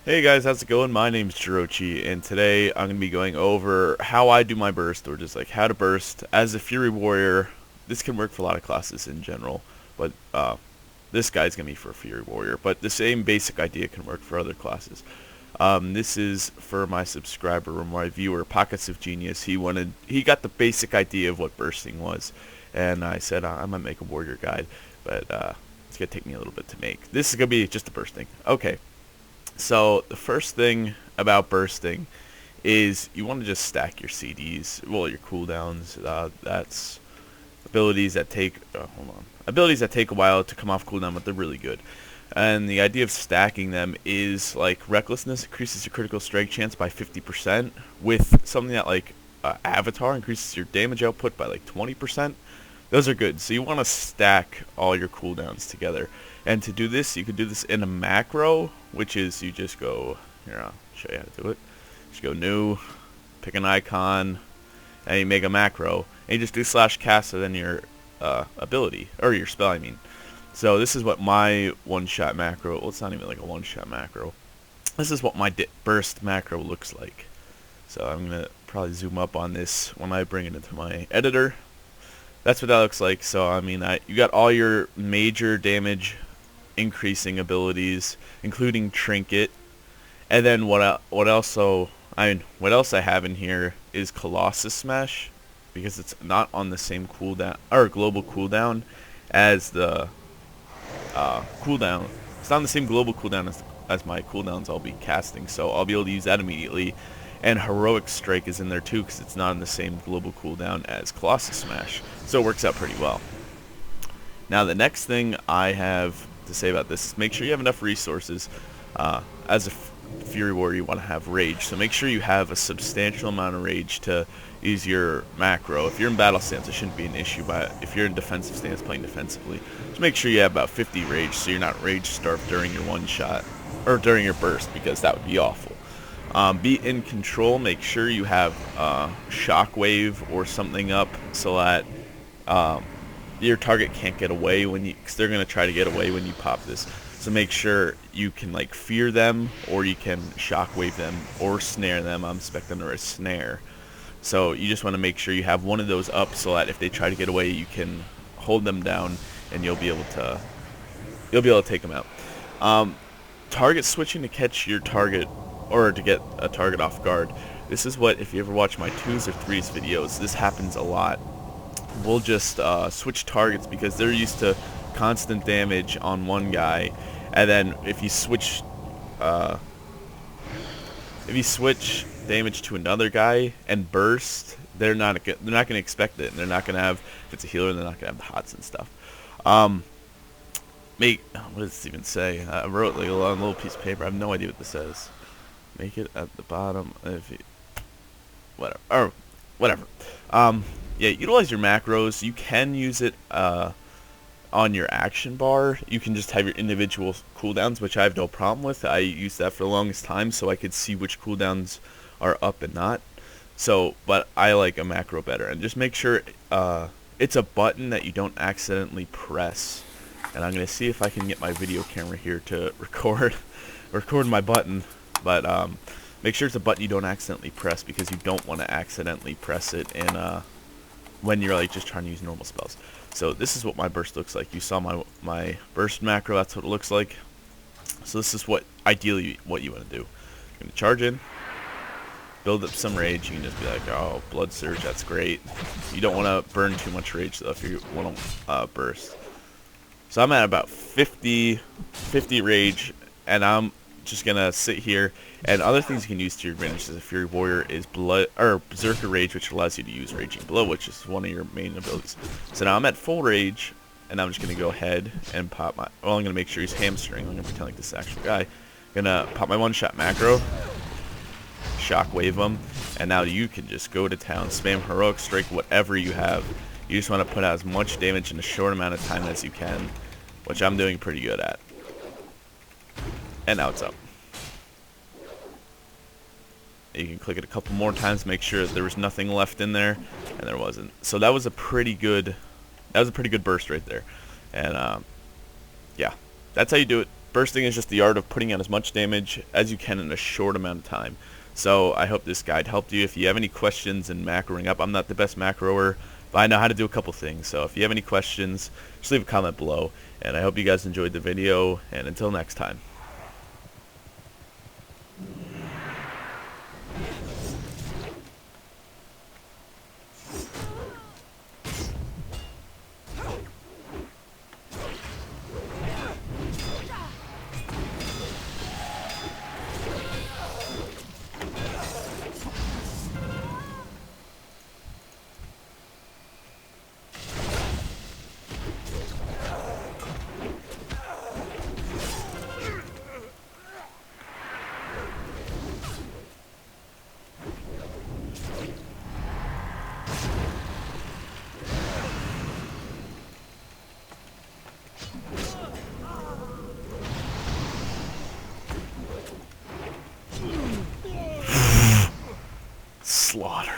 Hey guys, how's it going? My name's Jirochi, and today I'm going to be going over how I do my burst, or just like how to burst as a Fury Warrior. This can work for a lot of classes in general, but this guy's going to be for a Fury Warrior, but the same basic idea can work for other classes. This is for my subscriber or my viewer, Pockets of Genius. He got the basic idea of what bursting was, and I said I might make a warrior guide, but it's going to take me a little bit to make. This is going to be just a bursting. Okay. So the first thing about bursting is you want to just stack your CDs, well, your cooldowns. That's abilities that take abilities that take a while to come off cooldown, but they're really good. And the idea of stacking them is like recklessness increases your critical strike chance by 50%, with something that like avatar increases your damage output by like 20%. Those are good. So you want to stack all your cooldowns together. And to do this, you could do this in a macro, which is you just go, here, I'll show you how to do it. Just go new, pick an icon, and you make a macro. And you just do /cast and then your ability, or your spell, I mean. So this is what my one-shot macro, well, it's not even like a one-shot macro. This is what my burst macro looks like. So I'm going to probably zoom up on this when I bring it into my editor. That's what that looks like. So I mean, you got all your major damage increasing abilities, including trinket, and then what else I have in here is Colossus Smash, because it's not on the same cooldown or global cooldown as the cooldown. It's not on the same global cooldown as my cooldowns I'll be casting, so I'll be able to use that immediately. And Heroic Strike is in there too, because it's not on the same global cooldown as Colossus Smash, so it works out pretty well. Now the next thing I have to say about this is make sure you have enough resources. As a Fury Warrior, you want to have Rage, so make sure you have a substantial amount of Rage to use your macro. If you're in battle stance, it shouldn't be an issue, but if you're in defensive stance playing defensively, just make sure you have about 50 Rage so you're not Rage starved during your one shot, or during your burst, because that would be awful. Be in control. Make sure you have Shockwave or something up so that your target can't get away because they're going to try to get away when you pop this. So make sure you can like fear them, or you can Shockwave them or snare them. I'm expecting them to snare. So you just want to make sure you have one of those up so that if they try to get away, you can hold them down and you'll be able to take them out. Target switching to catch your target, or to get a target off guard. This is what, if you ever watch my 2s or 3s videos, this happens a lot. We'll just switch targets because they're used to constant damage on one guy, and then if you switch damage to another guy and burst, they're not going to expect it, and they're not going to have, if it's a healer, they're not going to have the hots and stuff. What does this even say? I wrote like a little piece of paper. I have no idea what this says. Make it at the bottom if you, whatever. Yeah, utilize your macros. You can use it on your action bar. You can just have your individual cooldowns, which I have no problem with. I used that for the longest time so I could see which cooldowns are up and not. So, but I like a macro better. And just make sure it's a button that you don't accidentally press. And I'm going to see if I can get my video camera here to record my button. But make sure it's a button you don't accidentally press, because you don't want to accidentally press it when you're like just trying to use normal spells. So this is what my burst looks like. You saw my burst macro. That's what it looks like. So this is what ideally what you want to do. You're going to charge in, build up some rage. You can just be like, oh, blood surge, that's great. You don't want to burn too much rage though if you want to burst. So I'm at about 50 rage, and I'm just gonna sit here. And other things you can use to your advantage as a Fury Warrior is Berserker Rage, which allows you to use Raging Blow, which is one of your main abilities. So now I'm at full rage, and I'm just gonna go ahead and pop my, well, I'm gonna make sure he's hamstring. I'm gonna pretend like this actual guy. Gonna pop my one-shot macro, Shockwave him, and now you can just go to town, spam Heroic Strike, whatever you have. You just want to put out as much damage in a short amount of time as you can, which I'm doing pretty good at. And now it's up. You can click it a couple more times, make sure there was nothing left in there, and there wasn't. So that was a pretty good burst right there. And yeah, that's how you do it. first thing is just the art of putting out as much damage as you can in a short amount of time. So I hope this guide helped you. If you have any questions in macroing up, I'm not the best macroer, but I know how to do a couple things. So if you have any questions, just leave a comment below. And I hope you guys enjoyed the video, and until next time. Slaughter.